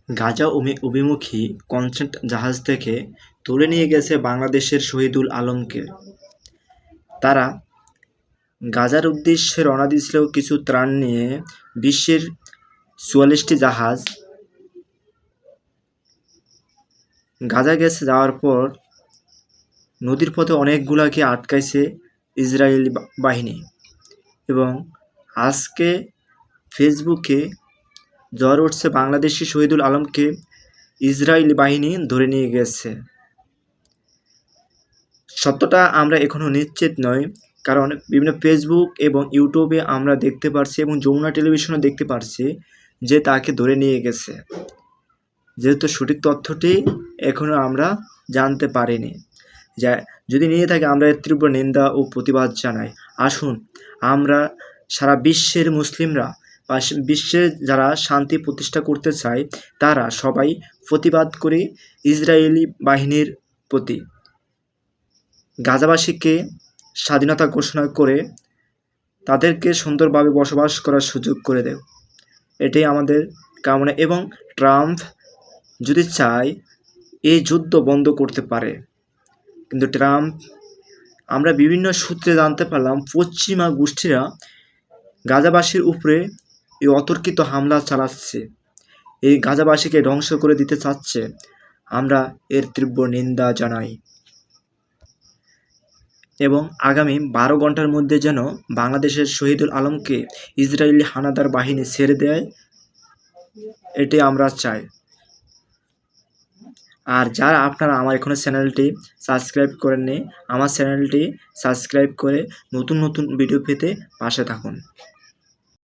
গাজা অভিমুখী কনটেইনার জাহাজ থেকে তুলে নিয়ে গেছে বাংলাদেশের শহীদুল আলমকে। তারা গাজার উদ্দেশ্যে রওনা দিয়েছিল কিছু ত্রাণ নিয়ে। বিশ্বের ৪৪টি জাহাজ গাজা গেছে। যাওয়ার পর নদীর পথে অনেকগুলাকে আটকাইছে ইসরায়েলি বাহিনী, এবং আজকে ফেসবুকে ঝড় উঠছে বাংলাদেশি শহীদুল আলমকে ইসরায়েলি বাহিনী ধরে নিয়ে গেছে। সত্যটা আমরা এখনও নিশ্চিত নই, কারণ বিভিন্ন ফেসবুক এবং ইউটিউবে আমরা দেখতে পারছি এবং যমুনা টেলিভিশনে দেখতে পারছি যে তাকে ধরে নিয়ে গেছে। যেহেতু সঠিক তথ্যটি এখনও আমরা জানতে পারিনি, যা যদি নিয়ে থাকে আমরা এর তীব্র নিন্দা ও প্রতিবাদ জানাই। আসুন আমরা সারা বিশ্বের মুসলিমরা বা বিশ্বে যারা শান্তি প্রতিষ্ঠা করতে চায় তারা সবাই প্রতিবাদ করি ইসরায়েলি বাহিনীর প্রতি। গাজাবাসীকে স্বাধীনতা ঘোষণা করে তাদেরকে সুন্দরভাবে বসবাস করার সুযোগ করে দেয়, এটাই আমাদের কামনা। এবং ট্রাম্প যদি চায় এই যুদ্ধ বন্ধ করতে পারে, কিন্তু ট্রাম্প, আমরা বিভিন্ন সূত্রে জানতে পারলাম পশ্চিমা গোষ্ঠীরা গাজাবাসীর উপরে এই অতর্কিত হামলা চালাচ্ছে, এই গাজাবাসীকে ধ্বংস করে দিতে চাচ্ছে। আমরা এর তীব্র নিন্দা জানাই এবং আগামী 12 ঘন্টার মধ্যে যেন বাংলাদেশের শহীদুল আলমকে ইসরায়েলি হানাদার বাহিনী ছেড়ে দেয়, এটাই আমরা চাই। আর যারা আপনারা আমার এখনো চ্যানেলটি সাবস্ক্রাইব করেননি, আমার চ্যানেলটি সাবস্ক্রাইব করে নতুন নতুন ভিডিও পেতে পাশে থাকুন।